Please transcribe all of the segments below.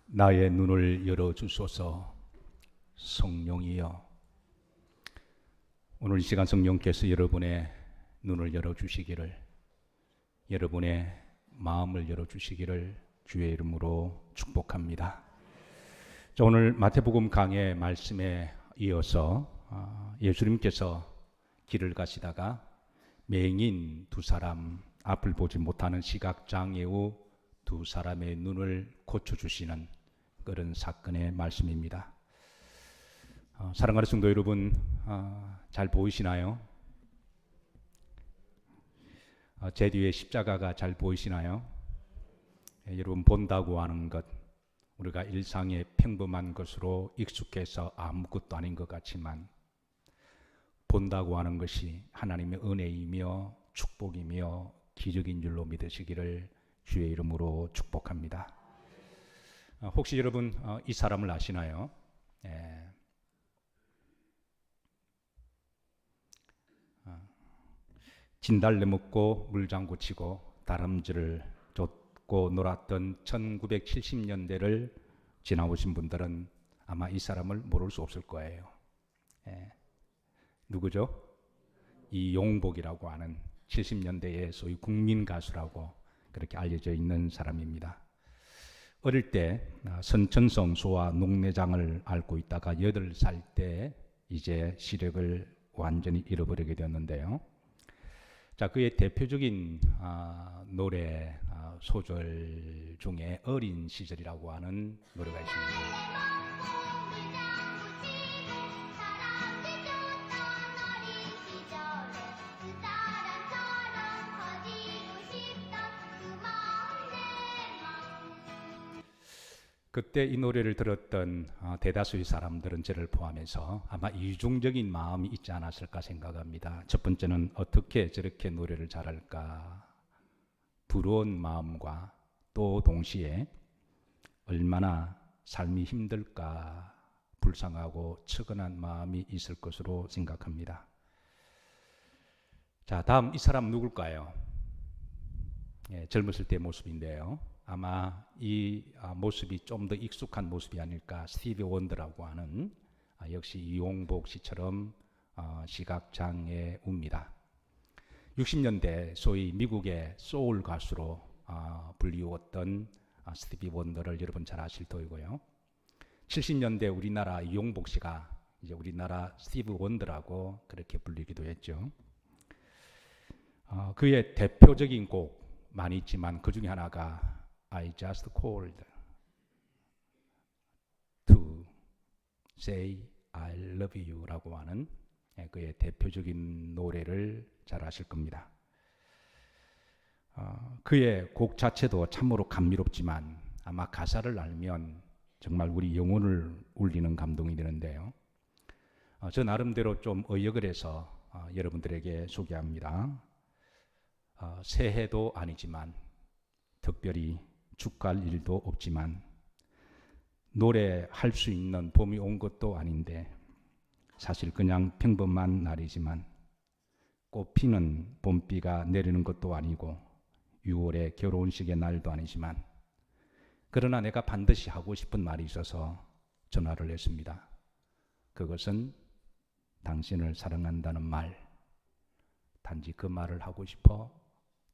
나의 눈을 열어주소서. 성령이여, 오늘 이 시간 성령께서 여러분의 눈을 열어주시기를, 여러분의 마음을 열어주시기를 주의 이름으로 축복합니다. 자, 오늘 마태복음 강의 말씀에 이어서 예수님께서 길을 가시다가 맹인 두 사람, 앞을 보지 못하는 시각장애의 두 사람의 눈을 고쳐주시는 그런 사건의 말씀입니다. 사랑하는 성도 여러분, 잘 보이시나요? 제 뒤에 십자가가 잘 보이시나요? 여러분, 본다고 하는 것, 우리가 일상의 평범한 것으로 익숙해서 아무것도 아닌 것 같지만, 본다고 하는 것이 하나님의 은혜이며 축복이며 기적인 줄로 믿으시기를 주의 이름으로 축복합니다. 혹시 여러분 이 사람을 아시나요? 진달래 먹고 물장구 치고 다람쥐를 쫓고 놀았던 1970년대를 지나오신 분들은 아마 이 사람을 모를 수 없을 거예요. 누구죠? 이용복이라고 하는 70년대의 소위 국민 가수라고 그렇게 알려져 있는 사람입니다. 어릴 때 선천성소와 녹내장을 앓고 있다가 8살 때 이제 시력을 완전히 잃어버리게 되었는데요. 자, 그의 대표적인 노래 소절 중에 어린 시절이라고 하는 노래가 있습니다. 그때 이 노래를 들었던 대다수의 사람들은 저를 포함해서 아마 이중적인 마음이 있지 않았을까 생각합니다. 첫 번째는 어떻게 저렇게 노래를 잘할까, 부러운 마음과 또 동시에 얼마나 삶이 힘들까, 불쌍하고 측은한 마음이 있을 것으로 생각합니다. 자, 다음 이 사람 누굴까요? 젊었을 때 모습인데요. 아마 이 모습이 좀 더 익숙한 모습이 아닐까. 스티비 원더라고 하는 역시 이용복 씨처럼 시각장애우입니다. 60년대 소위 미국의 소울 가수로 불리웠던 스티비 원더를 여러분 잘 아실 터이고요. 70년대 우리나라 이용복 씨가 이제 우리나라 스티비 원더라고 그렇게 불리기도 했죠. 그의 대표적인 곡 많이 있지만 그 중에 하나가 I just called to say I love you 라고 하는 그의 대표적인 노래를 잘 아실 겁니다. 그의 곡 자체도 참으로 감미롭지만 아마 가사를 알면 정말 우리 영혼을 울리는 감동이 되는데요. 저 나름대로 좀 의역을 해서 여러분들에게 소개합니다. 새해도 아니지만 특별히 축하할 일도 없지만 노래할 수 있는 봄이 온 것도 아닌데 사실 그냥 평범한 날이지만 꽃피는 봄비가 내리는 것도 아니고 6월의 결혼식의 날도 아니지만 그러나 내가 반드시 하고 싶은 말이 있어서 전화를 했습니다. 그것은 당신을 사랑한다는 말, 단지 그 말을 하고 싶어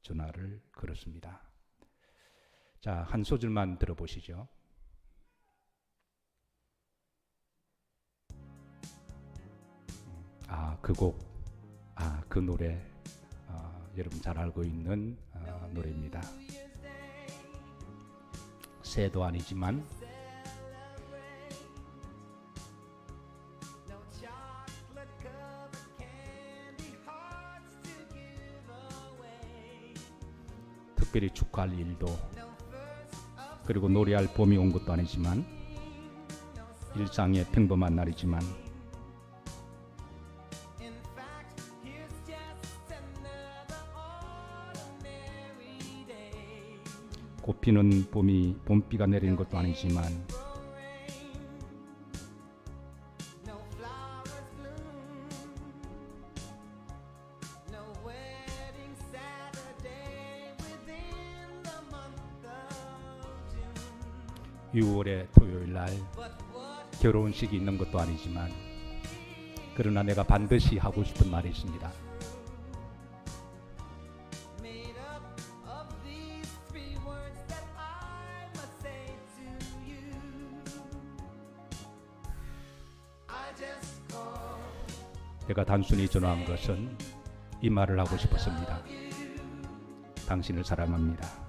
전화를 걸었습니다. 자, 한 소절만 들어보시죠. 그 곡, 그 노래, 여러분 잘 알고 있는 노래입니다. 새도 아니지만 특별히 축하할 일도 그리고 노래할 봄이 온 것도 아니지만 일상의 평범한 날이지만 꽃피는 봄비가 내리는 것도 아니지만 6월의 토요일 날 결혼식이 있는 것도 아니지만 그러나 내가 반드시 하고 싶은 말이 있습니다. 내가 단순히 전화한 것은 이 말을 하고 싶었습니다. 당신을 사랑합니다.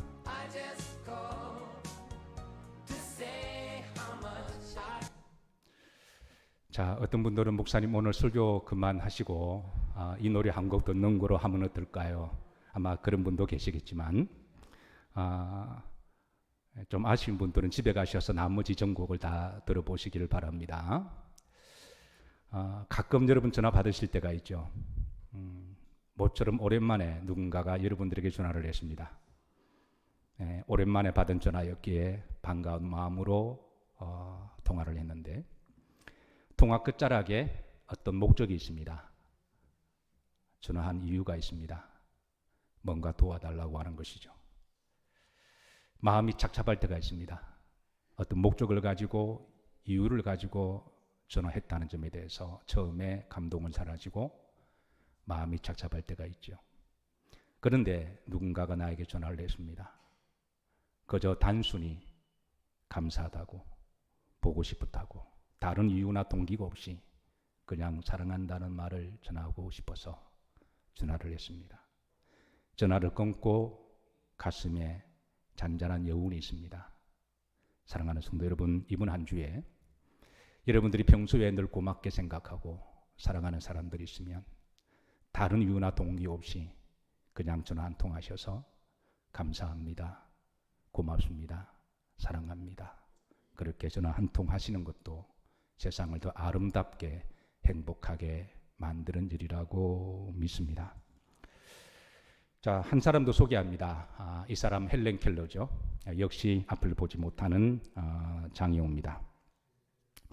자, 어떤 분들은 목사님 오늘 설교 그만하시고 이 노래 한 곡 듣는 거로 하면 어떨까요? 아마 그런 분도 계시겠지만 좀 아쉬운 분들은 집에 가셔서 나머지 전곡을 다 들어보시기를 바랍니다. 가끔 여러분 전화 받으실 때가 있죠. 모처럼 오랜만에 누군가가 여러분들에게 전화를 했습니다. 오랜만에 받은 전화였기에 반가운 마음으로 통화를 했는데 통화 끝자락에 어떤 목적이 있습니다. 전화한 이유가 있습니다. 뭔가 도와달라고 하는 것이죠. 마음이 착잡할 때가 있습니다. 어떤 목적을 가지고 이유를 가지고 전화했다는 점에 대해서 처음에 감동은 사라지고 마음이 착잡할 때가 있죠. 그런데 누군가가 나에게 전화를 했습니다. 그저 단순히 감사하다고, 보고 싶었다고, 다른 이유나 동기가 없이 그냥 사랑한다는 말을 전하고 싶어서 전화를 했습니다. 전화를 끊고 가슴에 잔잔한 여운이 있습니다. 사랑하는 성도 여러분, 이번 한 주에 여러분들이 평소에 늘 고맙게 생각하고 사랑하는 사람들이 있으면 다른 이유나 동기 없이 그냥 전화 한 통 하셔서 감사합니다, 고맙습니다, 사랑합니다, 그렇게 전화 한 통 하시는 것도 세상을 더 아름답게 행복하게 만드는 일이라고 믿습니다. 자, 한 사람도 소개합니다. 이 사람 헬렌 켈러죠. 역시 앞을 보지 못하는 장애우입니다.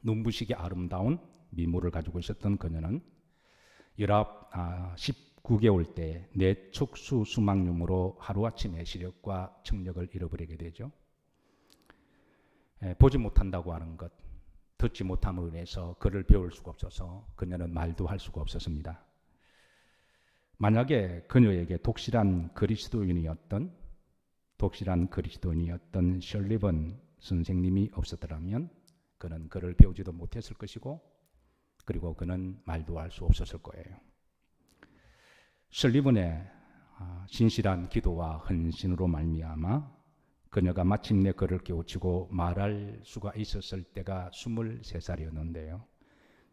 눈부시게 아름다운 미모를 가지고 있었던 그녀는 19개월 때 뇌척수 수막염으로 하루아침에 시력과 청력을 잃어버리게 되죠. 보지 못한다고 하는 것, 듣지 못함으로 인해서 글을 배울 수가 없어서 그녀는 말도 할 수가 없었습니다. 만약에 그녀에게 독실한 그리스도인이었던 셜리번 선생님이 없었더라면 그는 글을 배우지도 못했을 것이고 그리고 그는 말도 할 수 없었을 거예요. 셜리번의 신실한 기도와 헌신으로 말미암아 그녀가 마침내 그를 깨우치고 말할 수가 있었을 때가 23살이었는데요.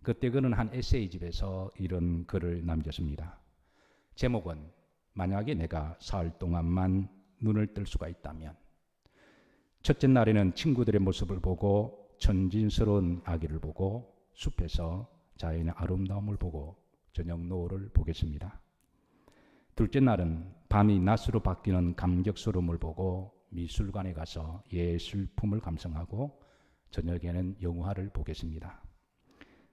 그때 그는 한 에세이집에서 이런 글을 남겼습니다. 제목은 만약에 내가 사흘 동안만 눈을 뜰 수가 있다면. 첫째 날에는 친구들의 모습을 보고 천진스러운 아기를 보고 숲에서 자연의 아름다움을 보고 저녁 노을을 보겠습니다. 둘째 날은 밤이 낮으로 바뀌는 감격스러움을 보고 미술관에 가서 예술품을 감상하고 저녁에는 영화를 보겠습니다.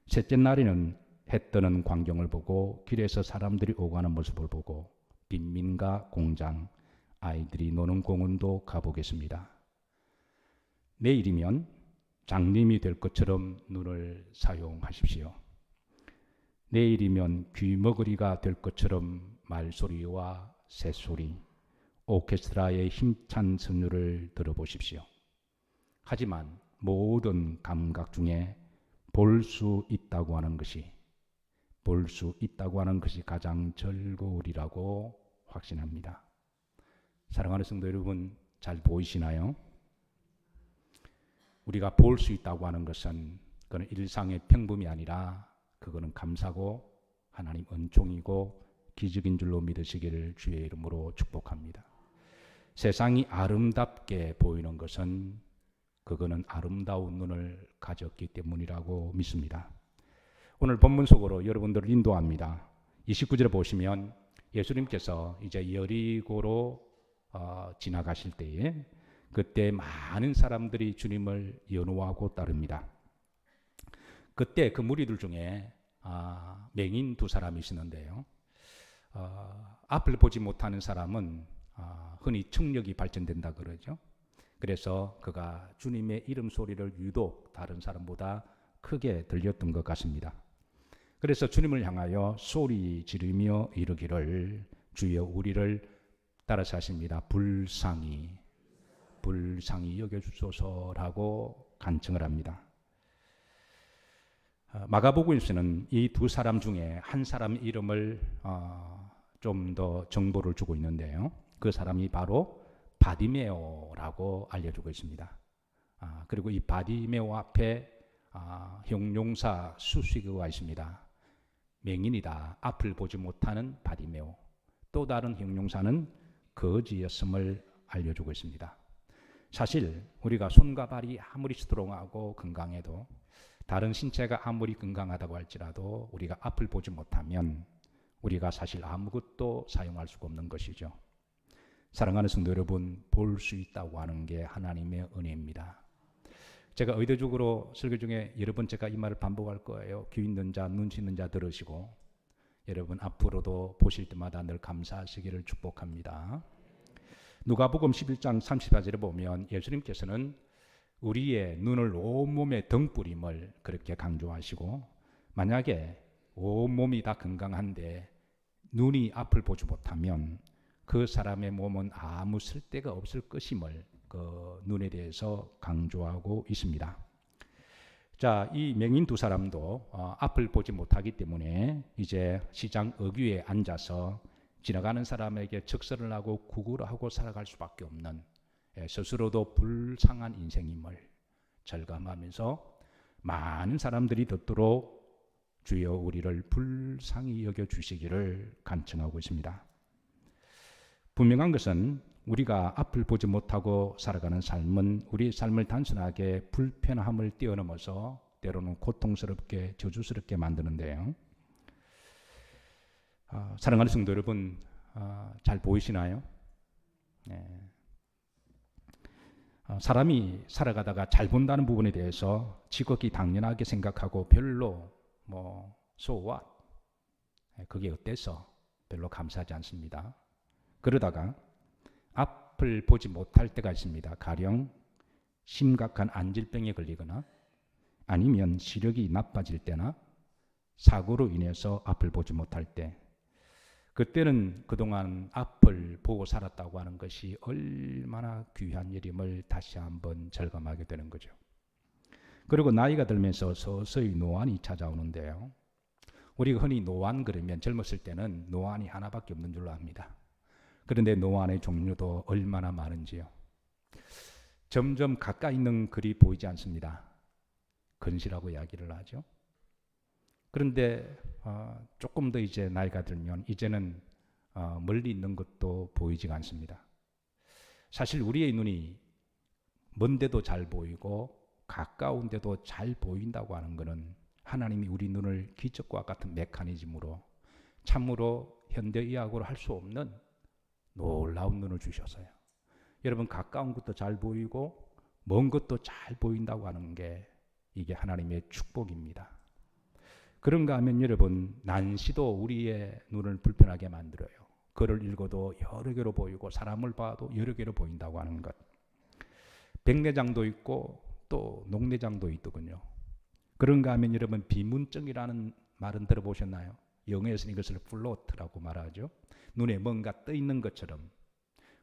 셋째 날에는 해 뜨는 광경을 보고 길에서 사람들이 오고 가는 모습을 보고 빈민가 공장, 아이들이 노는 공원도 가보겠습니다. 내일이면 장님이 될 것처럼 눈을 사용하십시오. 내일이면 귀머거리가 될 것처럼 말소리와 새소리, 오케스트라의 힘찬 선율을 들어보십시오. 하지만 모든 감각 중에 볼 수 있다고 하는 것이 가장 즐거우리라고 확신합니다. 사랑하는 성도 여러분, 잘 보이시나요? 우리가 볼 수 있다고 하는 것은 그건 일상의 평범이 아니라 그거는 감사고 하나님 은총이고 기적인 줄로 믿으시기를 주의 이름으로 축복합니다. 세상이 아름답게 보이는 것은 그거는 아름다운 눈을 가졌기 때문이라고 믿습니다. 오늘 본문 속으로 여러분들을 인도합니다. 29절에 보시면 예수님께서 이제 여리고로 지나가실 때에 그때 많은 사람들이 주님을 연호하고 따릅니다. 그때 그 무리들 중에 맹인 두 사람이 있었는데요. 앞을 보지 못하는 사람은 흔히 청력이 발전된다 그러죠. 그래서 그가 주님의 이름 소리를 유독 다른 사람보다 크게 들렸던 것 같습니다. 그래서 주님을 향하여 소리 지르며 이르기를 주여 우리를 따라서 하십니다. 불쌍히 여겨주소서라고 간청을 합니다. 마가복음에서는 이 두 사람 중에 한 사람 이름을 좀 더 정보를 주고 있는데요. 그 사람이 바로 바디메오라고 알려주고 있습니다. 그리고 이 바디메오 앞에 형용사 수식어가 있습니다. 맹인이다. 앞을 보지 못하는 바디메오. 또 다른 형용사는 거지였음을 알려주고 있습니다. 사실 우리가 손과 발이 아무리 스트롱하고 건강해도 다른 신체가 아무리 건강하다고 할지라도 우리가 앞을 보지 못하면 우리가 사실 아무것도 사용할 수가 없는 것이죠. 사랑하는 성도 여러분, 볼 수 있다고 하는 게 하나님의 은혜입니다. 제가 의도적으로 설교 중에 여러 번 제가 이 말을 반복할 거예요. 귀 있는 자, 눈치 있는 자 들으시고 여러분 앞으로도 보실 때마다 늘 감사하시기를 축복합니다. 누가복음 11장 34절에 보면 예수님께서는 우리의 눈을 온몸에 덩뿌림을 그렇게 강조하시고, 만약에 온몸이 다 건강한데 눈이 앞을 보지 못하면 그 사람의 몸은 아무 쓸데가 없을 것임을 그 눈에 대해서 강조하고 있습니다. 자, 이 맹인 두 사람도 앞을 보지 못하기 때문에 이제 시장 어귀에 앉아서 지나가는 사람에게 적설을 하고 구걸을 하고 살아갈 수밖에 없는, 스스로도 불쌍한 인생임을 절감하면서 많은 사람들이 듣도록 주여 우리를 불쌍히 여겨주시기를 간청하고 있습니다. 분명한 것은 우리가 앞을 보지 못하고 살아가는 삶은 우리 삶을 단순하게 불편함을 뛰어넘어서 때로는 고통스럽게 저주스럽게 만드는데요. 사랑하는 성도 여러분, 잘 보이시나요? 네. 사람이 살아가다가 잘 본다는 부분에 대해서 지극히 당연하게 생각하고 별로 so what? 그게 어때서 별로 감사하지 않습니다. 그러다가 앞을 보지 못할 때가 있습니다. 가령 심각한 안질병에 걸리거나 아니면 시력이 나빠질 때나 사고로 인해서 앞을 보지 못할 때, 그때는 그동안 앞을 보고 살았다고 하는 것이 얼마나 귀한 일임을 다시 한번 절감하게 되는 거죠. 그리고 나이가 들면서 서서히 노안이 찾아오는데요. 우리가 흔히 노안 그러면 젊었을 때는 노안이 하나밖에 없는 줄로 압니다. 그런데 노안의 종류도 얼마나 많은지요. 점점 가까이 있는 글이 보이지 않습니다. 근시라고 이야기를 하죠. 그런데 조금 더 이제 나이가 들면 이제는 멀리 있는 것도 보이지가 않습니다. 사실 우리의 눈이 먼데도 잘 보이고 가까운데도 잘 보인다고 하는 것은 하나님이 우리 눈을 기적과 같은 메커니즘으로 참으로 현대의학으로 할 수 없는 놀라운 눈을 주셔서요. 여러분, 가까운 것도 잘 보이고 먼 것도 잘 보인다고 하는 게 이게 하나님의 축복입니다. 그런가 하면 여러분, 난시도 우리의 눈을 불편하게 만들어요. 글을 읽어도 여러 개로 보이고 사람을 봐도 여러 개로 보인다고 하는 것. 백내장도 있고 또 녹내장도 있더군요. 그런가 하면 여러분, 비문증이라는 말은 들어보셨나요? 영어에서는 이것을 플로트라고 말하죠. 눈에 뭔가 떠 있는 것처럼,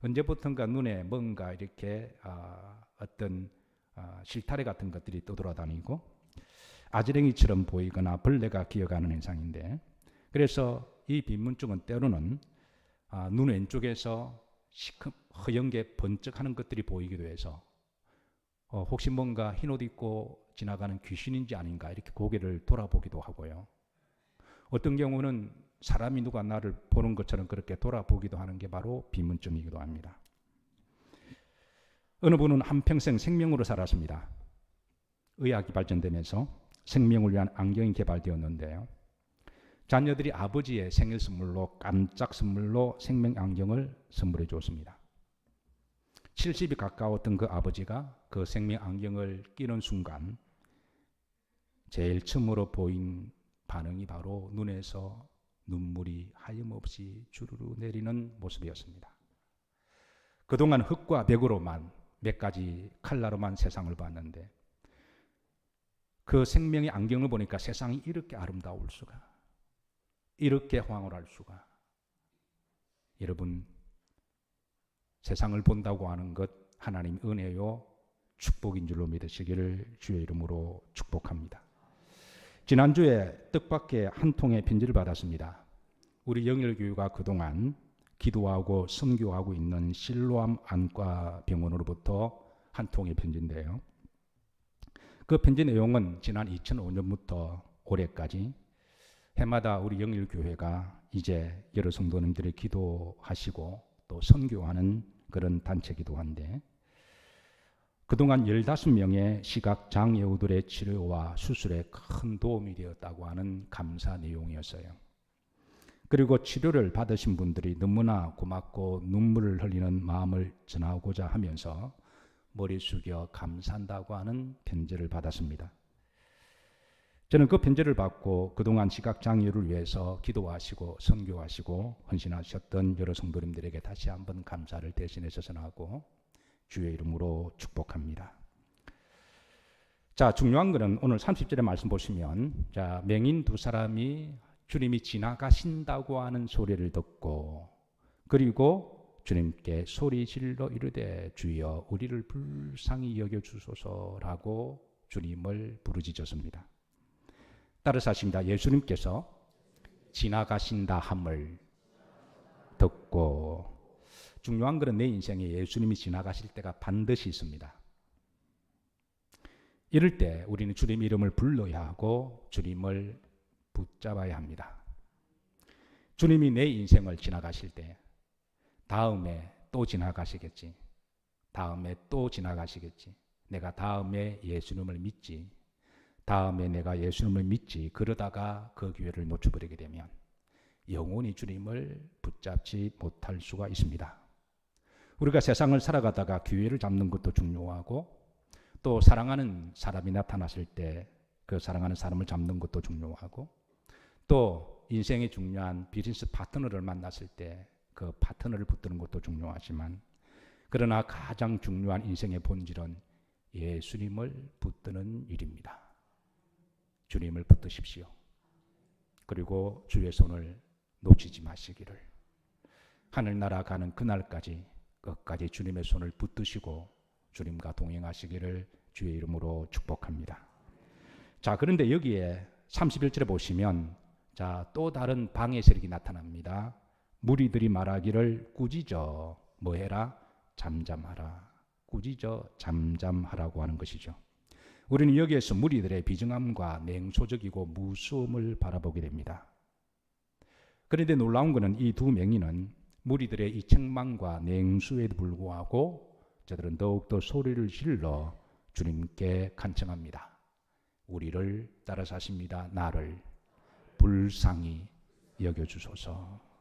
언제부턴가 눈에 뭔가 이렇게 어떤 실타래 같은 것들이 떠돌아다니고 아지랭이처럼 보이거나 벌레가 기어가는 현상인데, 그래서 이 빈문증은 때로는 눈 왼쪽에서 허연 게 번쩍하는 것들이 보이기도 해서 혹시 뭔가 흰옷 입고 지나가는 귀신인지 아닌가 이렇게 고개를 돌아보기도 하고요. 어떤 경우는 사람이 누가 나를 보는 것처럼 그렇게 돌아보기도 하는 게 바로 빈문증이기도 합니다. 어느 분은 한평생 생명으로 살았습니다. 의학이 발전되면서 생명을 위한 안경이 개발되었는데요. 자녀들이 아버지의 생일 선물로 깜짝 선물로 생명 안경을 선물해 주었습니다. 70이 가까웠던 그 아버지가 그 생명 안경을 끼는 순간 제일 처음으로 보인 반응이 바로 눈에서 눈물이 하염없이 주르르 내리는 모습이었습니다. 그동안 흙과 벽으로만 몇 가지 컬러로만 세상을 봤는데 그 생명의 안경을 보니까 세상이 이렇게 아름다울 수가, 이렇게 황홀할 수가. 여러분, 세상을 본다고 하는 것 하나님 은혜요 축복인 줄로 믿으시기를 주의 이름으로 축복합니다. 지난주에 뜻밖의 한 통의 편지를 받았습니다. 우리 영일교회가 그동안 기도하고 선교하고 있는 실로암 안과병원으로부터 한 통의 편지인데요. 그 편지 내용은 지난 2005년부터 올해까지 해마다 우리 영일교회가 이제 여러 성도님들이 기도하시고 또 선교하는 그런 단체이기도 한데, 그동안 15명의 시각장애우들의 치료와 수술에 큰 도움이 되었다고 하는 감사 내용이었어요. 그리고 치료를 받으신 분들이 너무나 고맙고 눈물을 흘리는 마음을 전하고자 하면서 머리 숙여 감사한다고 하는 편지를 받았습니다. 저는 그 편지를 받고 그동안 시각장애를 위해서 기도하시고 선교하시고 헌신하셨던 여러 성도님들에게 다시 한번 감사를 대신해서 전하고 주의 이름으로 축복합니다. 자, 중요한 것은 오늘 30절의 말씀 보시면, 자, 맹인 두 사람이 주님이 지나가신다고 하는 소리를 듣고 그리고 주님께 소리 질러 이르되 주여 우리를 불쌍히 여겨 주소서라고 주님을 부르짖었습니다. 따라서 하십니다. 예수님께서 지나가신다 함을 듣고, 중요한 것은 내 인생에 예수님이 지나가실 때가 반드시 있습니다. 이럴 때 우리는 주님 이름을 불러야 하고 주님을 붙잡아야 합니다. 주님이 내 인생을 지나가실 때 다음에 또 지나가시겠지. 다음에 또 지나가시겠지. 내가 다음에 예수님을 믿지. 다음에 내가 예수님을 믿지. 그러다가 그 기회를 놓쳐버리게 되면 영원히 주님을 붙잡지 못할 수가 있습니다. 우리가 세상을 살아가다가 기회를 잡는 것도 중요하고 또 사랑하는 사람이 나타났을 때 그 사랑하는 사람을 잡는 것도 중요하고 또 인생의 중요한 비즈니스 파트너를 만났을 때 그 파트너를 붙드는 것도 중요하지만, 그러나 가장 중요한 인생의 본질은 예수님을 붙드는 일입니다. 주님을 붙드십시오. 그리고 주의 손을 놓치지 마시기를. 하늘나라 가는 그날까지 끝까지 주님의 손을 붙드시고 주님과 동행하시기를 주의 이름으로 축복합니다. 자, 그런데 여기에 31절에 보시면, 자, 또 다른 방해 세력이 나타납니다. 무리들이 말하기를 꾸짖어 뭐해라? 잠잠하라. 꾸짖어 잠잠하라고 하는 것이죠. 우리는 여기에서 무리들의 비정함과 냉소적이고 무서움을 바라보게 됩니다. 그런데 놀라운 것은 이 두 맹인은 무리들의 이 책망과 냉수에도 불구하고 저들은 더욱더 소리를 질러 주님께 간청합니다. 우리를 따라서 하십니다. 나를 불쌍히 여겨주소서.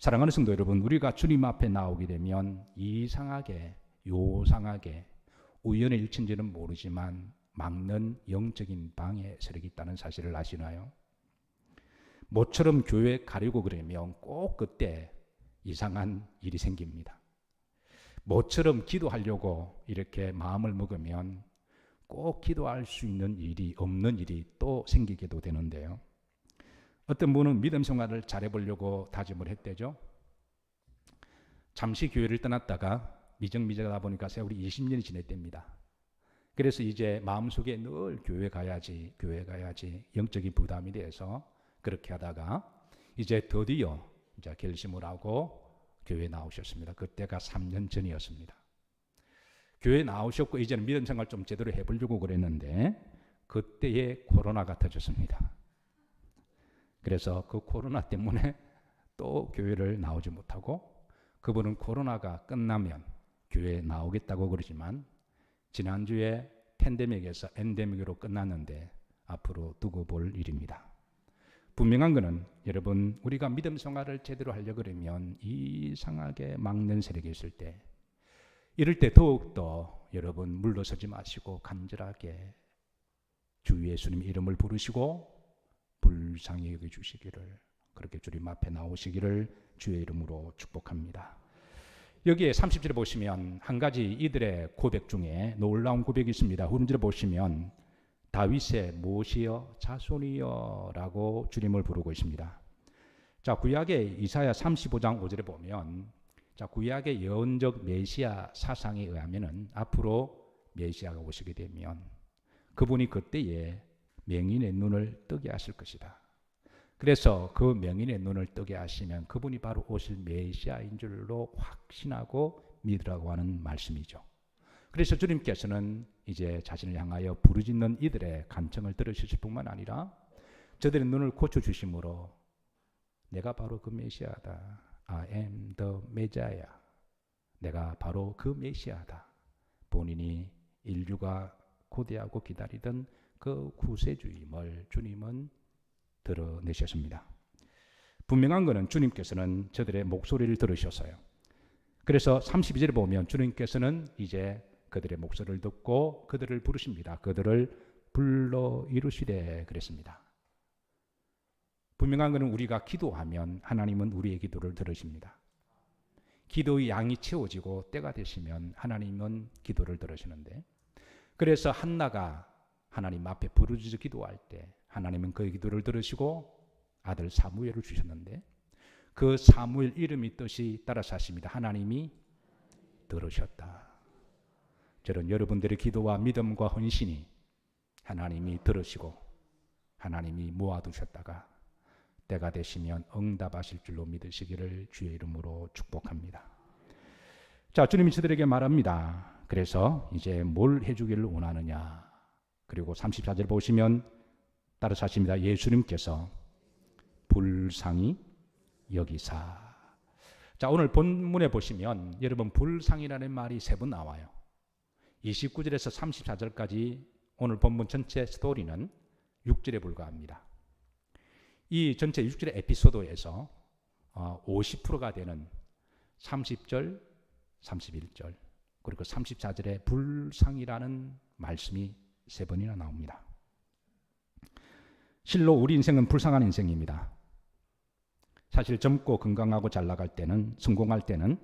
사랑하는 성도 여러분, 우리가 주님 앞에 나오게 되면 이상하게 요상하게 우연의 일치인지는 모르지만 막는 영적인 방해 세력이 있다는 사실을 아시나요? 모처럼 교회 가려고 그러면 꼭 그때 이상한 일이 생깁니다. 모처럼 기도하려고 이렇게 마음을 먹으면 꼭 기도할 수 있는 일이 없는 일이 또 생기게도 되는데요. 어떤 분은 믿음 생활을 잘해보려고 다짐을 했대죠. 잠시 교회를 떠났다가 미적미적하다 보니까 세월이 20년이 지냈답니다. 그래서 이제 마음속에 늘 교회 가야지 영적인 부담이 돼서 그렇게 하다가 이제 드디어 이제 결심을 하고 교회에 나오셨습니다. 그때가 3년 전이었습니다. 교회에 나오셨고 이제는 믿음 생활 좀 제대로 해보려고 그랬는데 그때에 코로나가 터졌습니다. 그래서 그 코로나 때문에 또 교회를 나오지 못하고, 그분은 코로나가 끝나면 교회에 나오겠다고 그러지만 지난주에 팬데믹에서 엔데믹으로 끝났는데 앞으로 두고 볼 일입니다. 분명한 것은 여러분, 우리가 믿음 생활을 제대로 하려고 그러면 이상하게 막는 세력이 있을 때, 이럴 때 더욱더 여러분 물러서지 마시고 간절하게 주 예수님 이름을 부르시고 불쌍히 여겨주시기를, 그렇게 주님 앞에 나오시기를 주의 이름으로 축복합니다. 여기에 30절에 보시면 한 가지 이들의 고백 중에 놀라운 고백이 있습니다. 후름절에 보시면 다윗의 무엇이여 자손이여 라고 주님을 부르고 있습니다. 자, 구약의 이사야 35장 5절에 보면, 자, 구약의 예언적 메시아 사상에 의하면은 앞으로 메시아가 오시게 되면 그분이 그때에 맹인의 눈을 뜨게 하실 것이다. 그래서 그 맹인의 눈을 뜨게 하시면 그분이 바로 오실 메시아인 줄로 확신하고 믿으라고 하는 말씀이죠. 그래서 주님께서는 이제 자신을 향하여 부르짖는 이들의 간청을 들으실 뿐만 아니라 저들의 눈을 고쳐주심으로 내가 바로 그 메시아다. I am the Messiah. 내가 바로 그 메시아다. 본인이 인류가 고대하고 기다리던 그 구세주임을 주님은 드러내셨습니다. 분명한 것은 주님께서는 저들의 목소리를 들으셨어요. 그래서 32절에 보면 주님께서는 이제 그들의 목소리를 듣고 그들을 부르십니다. 그들을 불러 이루시되 그랬습니다. 분명한 것은 우리가 기도하면 하나님은 우리의 기도를 들으십니다. 기도의 양이 채워지고 때가 되시면 하나님은 기도를 들으시는데, 그래서 한나가 하나님 앞에 부르짖어 기도할 때 하나님은 그의 기도를 들으시고 아들 사무엘을 주셨는데, 그 사무엘 이름이 뜻이 따라서 하십니다. 하나님이 들으셨다. 저는 여러분들의 기도와 믿음과 헌신이 하나님이 들으시고 하나님이 모아두셨다가 때가 되시면 응답하실 줄로 믿으시기를 주의 이름으로 축복합니다. 자, 주님이 저들에게 말합니다. 그래서 이제 뭘 해주기를 원하느냐. 그리고 34절 보시면 따라서 하십니다. 예수님께서 불쌍히 여기사. 자, 오늘 본문에 보시면 여러분 불쌍이라는 말이 3번 나와요. 29절에서 34절까지 오늘 본문 전체 스토리는 6절에 불과합니다. 이 전체 6절의 에피소드에서 50%가 되는 30절, 31절, 그리고 34절에 불쌍이라는 말씀이 3번이나 나옵니다. 실로 우리 인생은 불쌍한 인생입니다. 사실 젊고 건강하고 잘 나갈 때는, 성공할 때는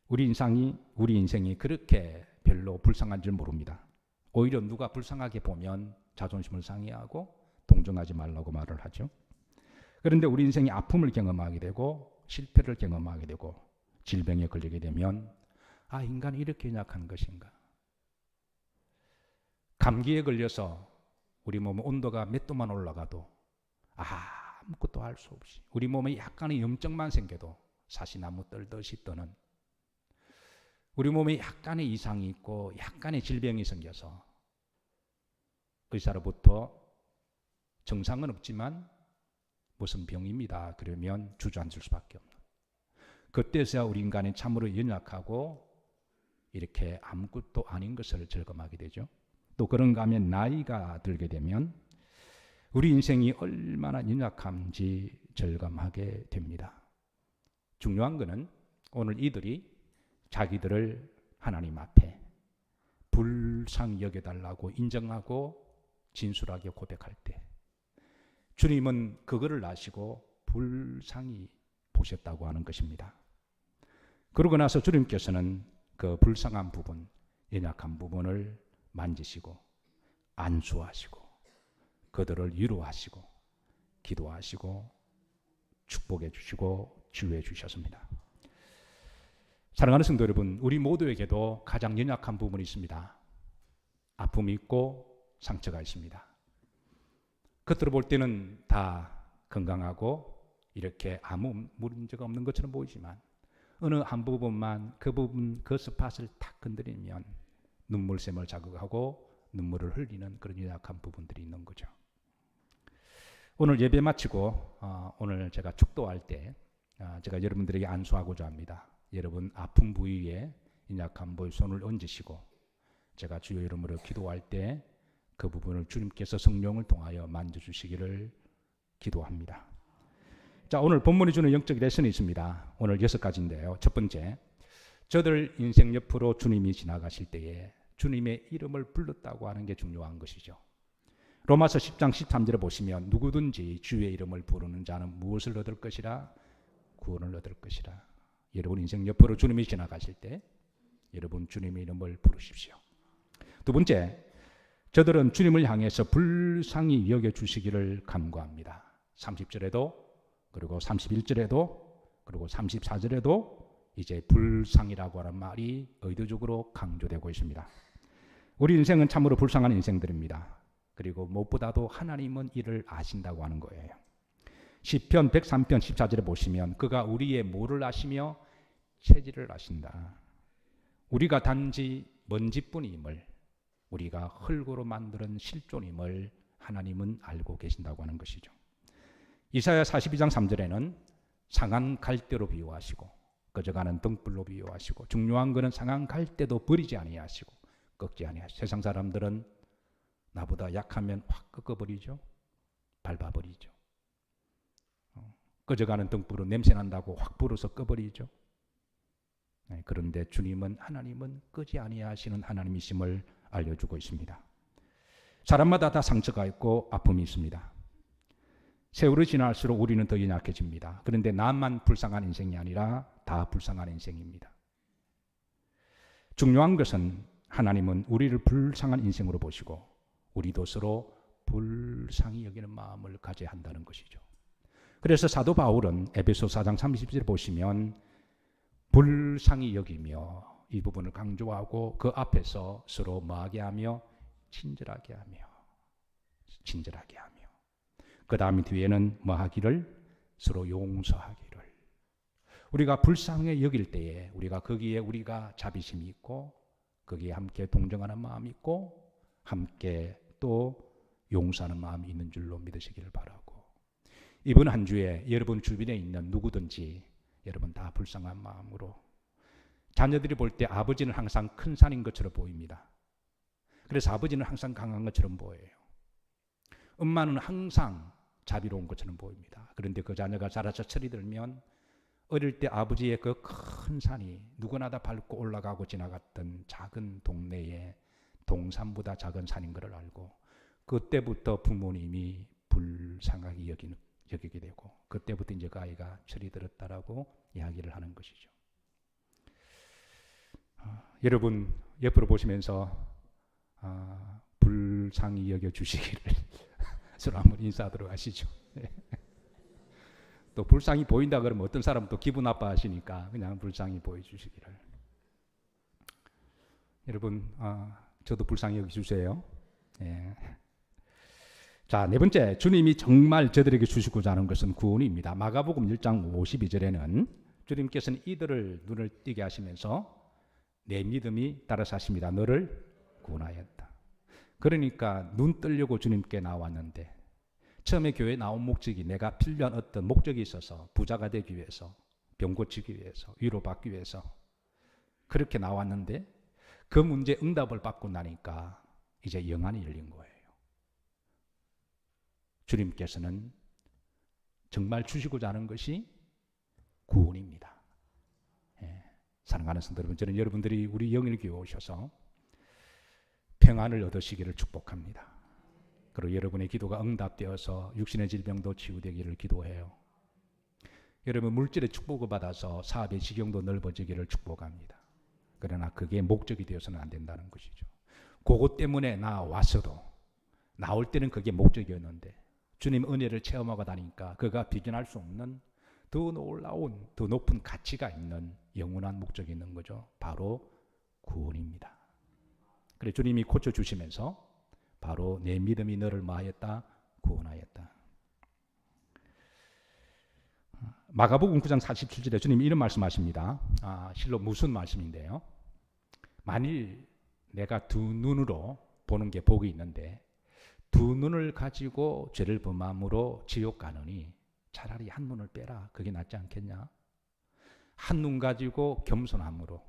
우리 인생이 그렇게 별로 불쌍한 줄 모릅니다. 오히려 누가 불쌍하게 보면 자존심을 상해하고 동정하지 말라고 말을 하죠. 그런데 우리 인생이 아픔을 경험하게 되고 실패를 경험하게 되고 질병에 걸리게 되면 아, 인간이 이렇게 연약한 것인가. 감기에 걸려서 우리 몸의 온도가 몇 도만 올라가도 아무것도 할 수 없이, 우리 몸에 약간의 염증만 생겨도 사시나무 떨듯이 떠는, 우리 몸에 약간의 이상이 있고 약간의 질병이 생겨서 의사로부터 증상은 없지만 무슨 병입니다. 그러면 주저앉을 수밖에 없는, 그때서야 우리 인간이 참으로 연약하고 이렇게 아무것도 아닌 것을 절감하게 되죠. 또 그런가 하면 나이가 들게 되면 우리 인생이 얼마나 연약한지 절감하게 됩니다. 중요한 것은 오늘 이들이 자기들을 하나님 앞에 불쌍히 여겨달라고 인정하고 진술하게 고백할 때 주님은 그거를 아시고 불쌍히 보셨다고 하는 것입니다. 그러고 나서 주님께서는 그 불쌍한 부분, 연약한 부분을 만지시고 안수하시고 그들을 위로하시고 기도하시고 축복해 주시고 치유해 주셨습니다. 사랑하는 성도 여러분, 우리 모두에게도 가장 연약한 부분이 있습니다. 아픔이 있고 상처가 있습니다. 겉으로 볼 때는 다 건강하고 이렇게 아무 문제가 없는 것처럼 보이지만 어느 한 부분만 그 스팟을 탁 건드리면 눈물샘을 자극하고 눈물을 흘리는 그런 연약한 부분들이 있는 거죠. 오늘 예배 마치고 오늘 제가 축도할 때 제가 여러분들에게 안수하고자 합니다. 여러분 아픈 부위에 연약한 부위 손을 얹으시고 제가 주의 이름으로 기도할 때 그 부분을 주님께서 성령을 통하여 만져주시기를 기도합니다. 자, 오늘 본문이 주는 영적 레슨이 있습니다. 오늘 6가지인데요. 첫 번째, 저들 인생 옆으로 주님이 지나가실 때에 주님의 이름을 불렀다고 하는 게 중요한 것이죠. 로마서 10장 13절에 보시면 누구든지 주의 이름을 부르는 자는 무엇을 얻을 것이라? 구원을 얻을 것이라. 여러분 인생 옆으로 주님이 지나가실 때 여러분 주님의 이름을 부르십시오. 두 번째, 저들은 주님을 향해서 불쌍히 여겨주시기를 간구합니다. 30절에도 그리고 31절에도 그리고 34절에도 이제 불쌍이라고 하는 말이 의도적으로 강조되고 있습니다. 우리 인생은 참으로 불쌍한 인생들입니다. 그리고 무엇보다도 하나님은 이를 아신다고 하는 거예요. 시편 103편 14절에 보시면 그가 우리의 뭐를 아시며 체질을 아신다. 우리가 단지 먼지뿐임을, 우리가 흙으로 만드는 실존임을 하나님은 알고 계신다고 하는 것이죠. 이사야 42장 3절에는 상한 갈대로 비유하시고 꺼져가는 등불로 비유하시고 중요한 것은 상한 갈대도 버리지 아니하시고 꺾지 아니하시고, 세상 사람들은 나보다 약하면 확 꺾어버리죠. 밟아버리죠. 꺼져가는 등불은 냄새난다고 확 불어서 꺼버리죠. 그런데 주님은, 하나님은 끄지 아니하시는 하나님이심을 알려주고 있습니다. 사람마다 다 상처가 있고 아픔이 있습니다. 세월이 지날수록 우리는 더 연약해집니다. 그런데 나만 불쌍한 인생이 아니라 다 불쌍한 인생입니다. 중요한 것은 하나님은 우리를 불쌍한 인생으로 보시고 우리도 서로 불쌍히 여기는 마음을 가져야 한다는 것이죠. 그래서 사도 바울은 에베소 4장 30절 보시면 불쌍히 여기며 이 부분을 강조하고 그 앞에서 서로 뭐하게 하며 친절하게 하며 그 다음 뒤에는 뭐하기를 서로 용서하기를. 우리가 불쌍히 여길 때에 우리가 거기에 우리가 자비심이 있고 거기에 함께 동정하는 마음이 있고 함께 또 용서하는 마음이 있는 줄로 믿으시기를 바라고, 이번 한 주에 여러분 주변에 있는 누구든지 여러분 다 불쌍한 마음으로, 자녀들이 볼 때 아버지는 항상 큰 산인 것처럼 보입니다. 그래서 아버지는 항상 강한 것처럼 보여요. 엄마는 항상 자비로운 것처럼 보입니다. 그런데 그 자녀가 자라서 철이 들면 어릴 때 아버지의 그 큰 산이 누구나 다 밟고 올라가고 지나갔던 작은 동네의 동산보다 작은 산인 것을 알고 그때부터 부모님이 불쌍하게 여기게 되고 그때부터 이제 그 아이가 철이 들었다라고 이야기를 하는 것이죠. 여러분 옆으로 보시면서 불쌍히 여겨주시기를 서로 한번 인사하도록 하시죠. 또 불쌍히 보인다 그러면 어떤 사람은 또 기분 나빠하시니까 그냥 불쌍히 보여주시기를. 여러분 저도 불쌍히 여겨주세요. 예. 자, 네 번째, 주님이 정말 저들에게 주시고자 하는 것은 구원입니다. 마가복음 1장 52절에는 주님께서는 이들을 눈을 띄게 하시면서 내 믿음이 따라서 하십니다. 너를 구원하였다. 그러니까 눈 뜨려고 주님께 나왔는데 처음에 교회에 나온 목적이 내가 필요한 어떤 목적이 있어서 부자가 되기 위해서, 병 고치기 위해서, 위로받기 위해서 그렇게 나왔는데 그 문제 응답을 받고 나니까 이제 영안이 열린 거예요. 주님께서는 정말 주시고자 하는 것이 구원입니다. 예. 사랑하는 성도 여러분, 저는 여러분들이 우리 영일교회 오셔서 평안을 얻으시기를 축복합니다. 그리고 여러분의 기도가 응답되어서 육신의 질병도 치유되기를 기도해요. 여러분 물질의 축복을 받아서 사업의 지경도 넓어지기를 축복합니다. 그러나 그게 목적이 되어서는 안 된다는 것이죠. 그것 때문에 나왔어도 나올 때는 그게 목적이었는데 주님 은혜를 체험하고 다니까 그가 비견할 수 없는 더 놀라운, 더 높은 가치가 있는 영원한 목적이 있는 거죠. 바로 구원입니다. 그래 주님이 고쳐주시면서 바로 내 믿음이 너를 마하였다, 구원하였다. 마가복음 9장 47절에 주님이 이런 말씀하십니다. 실로 무슨 말씀인데요? 만일 내가 두 눈으로 보는 게 복이 있는데 두 눈을 가지고 죄를 범함으로 지옥 가느니 차라리 한 눈을 빼라. 그게 낫지 않겠냐? 한 눈 가지고 겸손함으로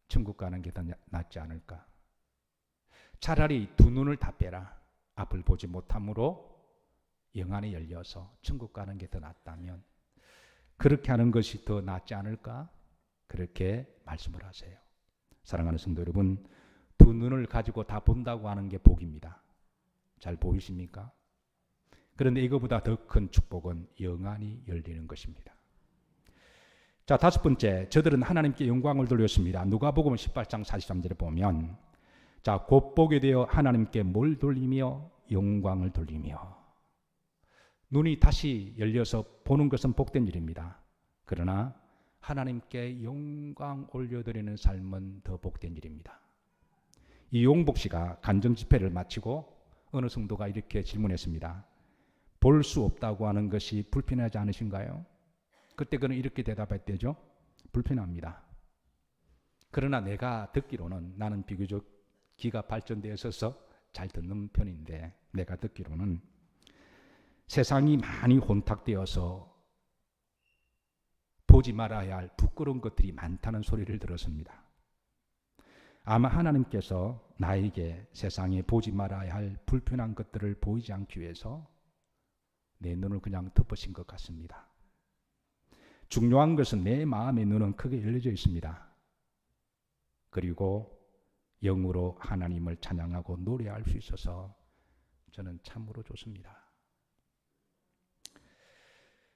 천국 가는 게 더 낫지 않을까? 차라리 두 눈을 다 빼라. 앞을 보지 못함으로 영안이 열려서 천국 가는 게 더 낫다면 그렇게 하는 것이 더 낫지 않을까? 그렇게 말씀을 하세요. 사랑하는 성도 여러분, 두 눈을 가지고 다 본다고 하는 게 복입니다. 잘 보이십니까? 그런데 이거보다 더 큰 축복은 영안이 열리는 것입니다. 자, 다섯 번째, 저들은 하나님께 영광을 돌렸습니다. 누가복음 18장 43절에 보면, 자, 곧 보게 되어 하나님께 뭘 돌리며 영광을 돌리며. 눈이 다시 열려서 보는 것은 복된 일입니다. 그러나 하나님께 영광 올려드리는 삶은 더 복된 일입니다. 이 용복 씨가 간증 집회를 마치고 어느 성도가 이렇게 질문했습니다. 볼 수 없다고 하는 것이 불편하지 않으신가요? 그때 그는 이렇게 대답했대죠. 불편합니다. 그러나 내가 듣기로는, 나는 비교적 귀가 발전되어 있어서 잘 듣는 편인데, 내가 듣기로는 세상이 많이 혼탁되어서 보지 말아야 할 부끄러운 것들이 많다는 소리를 들었습니다. 아마 하나님께서 나에게 세상에 보지 말아야 할 불편한 것들을 보이지 않기 위해서 내 눈을 그냥 덮으신 것 같습니다. 중요한 것은 내 마음의 눈은 크게 열려져 있습니다. 그리고 영으로 하나님을 찬양하고 노래할 수 있어서 저는 참으로 좋습니다.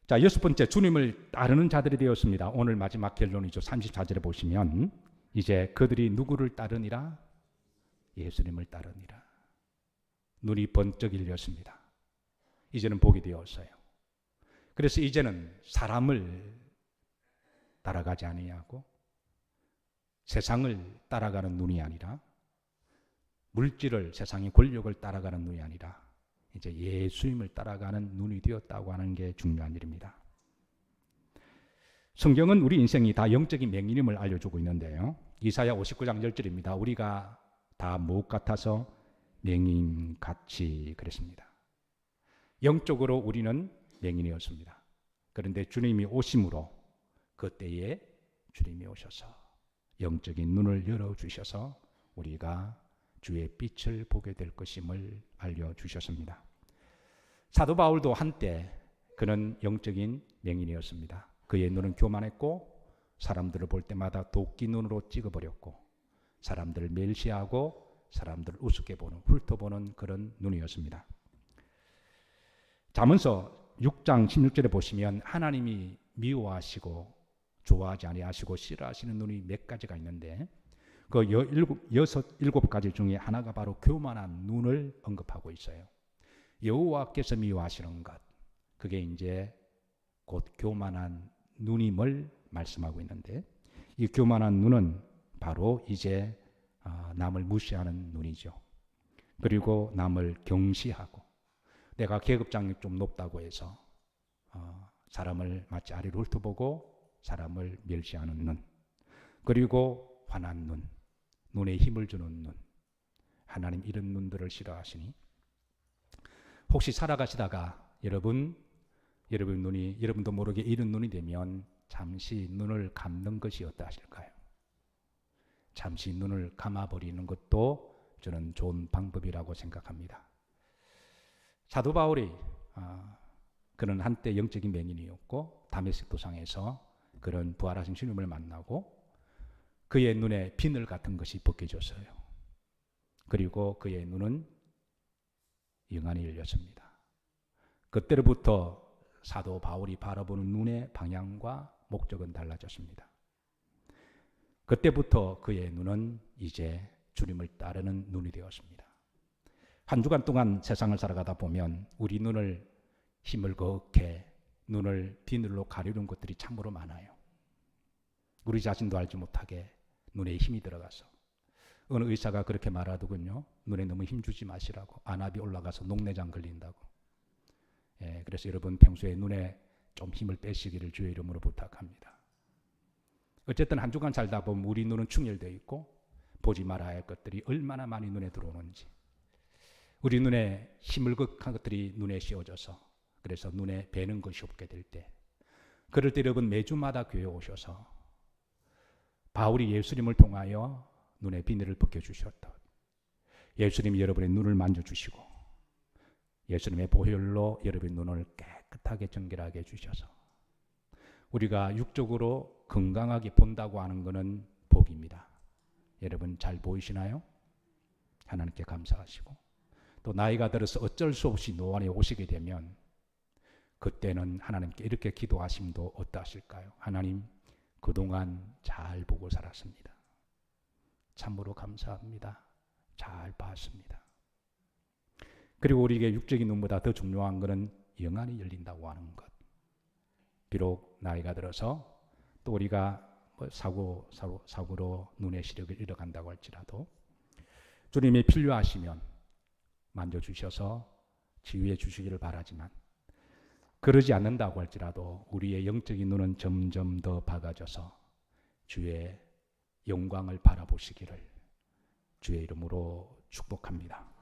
자, 여섯 번째, 주님을 따르는 자들이 되었습니다. 오늘 마지막 결론이죠. 34절에 보시면 이제 그들이 누구를 따르니라? 예수님을 따르니라. 눈이 번쩍 열렸습니다. 이제는 복이 되었어요. 그래서 이제는 사람을 따라가지 아니하고 세상을 따라가는 눈이 아니라, 물질을, 세상의 권력을 따라가는 눈이 아니라 이제 예수님을 따라가는 눈이 되었다고 하는 게 중요한 일입니다. 성경은 우리 인생이 다 영적인 맹인임을 알려주고 있는데요. 이사야 59장 10절입니다. 우리가 다 무엇 같아서 맹인같이 그랬습니다. 영적으로 우리는 맹인이었습니다. 그런데 주님이 오심으로 그때에 주님이 오셔서 영적인 눈을 열어주셔서 우리가 주의 빛을 보게 될 것임을 알려주셨습니다. 사도 바울도 한때 그는 영적인 맹인이었습니다. 그의 눈은 교만했고 사람들을 볼 때마다 도끼 눈으로 찍어버렸고 사람들을 멸시하고 사람들을 우습게 보는, 훑어보는 그런 눈이었습니다. 잠언서 6장 16절에 보시면 하나님이 미워하시고 좋아하지 아니하시고 싫어하시는 눈이 몇 가지가 있는데 그 일곱 가지 중에 하나가 바로 교만한 눈을 언급하고 있어요. 여호와께서 미워하시는 것, 그게 이제 곧 교만한 눈임을 말씀하고 있는데, 이 교만한 눈은 바로 이제 남을 무시하는 눈이죠. 그리고 남을 경시하고, 내가 계급장이 좀 높다고 해서 사람을 마치 아래로 훑어보고 사람을 멸시하는 눈, 그리고 환한 눈, 눈에 힘을 주는 눈. 하나님 이런 눈들을 싫어하시니 혹시 살아가시다가 여러분도 모르게 이런 눈이 되면 잠시 눈을 감는 것이 어떠하실까요? 잠시 눈을 감아버리는 것도 저는 좋은 방법이라고 생각합니다. 사도 바울이 그는 한때 영적인 맹인이었고 다메섹 도상에서 그런 부활하신 주님을 만나고 그의 눈에 비늘 같은 것이 벗겨졌어요. 그리고 그의 눈은 영안이 열렸습니다. 그때로부터 사도 바울이 바라보는 눈의 방향과 목적은 달라졌습니다. 그때부터 그의 눈은 이제 주님을 따르는 눈이 되었습니다. 한 주간 동안 세상을 살아가다 보면 우리 눈을 힘을 거게 눈을 비늘로 가리는 것들이 참으로 많아요. 우리 자신도 알지 못하게 눈에 힘이 들어가서 어느 의사가 그렇게 말하더군요. 눈에 너무 힘주지 마시라고. 안압이 올라가서 녹내장 걸린다고. 그래서 여러분 평소에 눈에 좀 힘을 빼시기를 주의 이름으로 부탁합니다. 어쨌든 한 주간 살다 보면 우리 눈은 충혈되어 있고 보지 말아야 할 것들이 얼마나 많이 눈에 들어오는지, 우리 눈에 힘을 극한 것들이 눈에 씌워져서 그래서 눈에 뵈는 것이 없게 될 때, 그럴 때 여러분 매주마다 교회에 오셔서 바울이 예수님을 통하여 눈에 비늘을 벗겨주셨다. 예수님이 여러분의 눈을 만져주시고 예수님의 보혈로 여러분의 눈을 깨끗하게 정결하게 해주셔서 우리가 육적으로 건강하게 본다고 하는 것은 복입니다. 여러분 잘 보이시나요? 하나님께 감사하시고, 또 나이가 들어서 어쩔 수 없이 노안에 오시게 되면 그때는 하나님께 이렇게 기도하심도 어떠하실까요? 하나님, 그동안 잘 보고 살았습니다. 참으로 감사합니다. 잘 봤습니다. 그리고 우리에게 육적인 눈보다 더 중요한 것은 영안이 열린다고 하는 것. 비록 나이가 들어서 또 우리가 사고로 눈의 시력을 잃어간다고 할지라도 주님이 필요하시면 만져주셔서 치유해 주시기를 바라지만, 그러지 않는다고 할지라도 우리의 영적인 눈은 점점 더 밝아져서 주의 영광을 바라보시기를 주의 이름으로 축복합니다.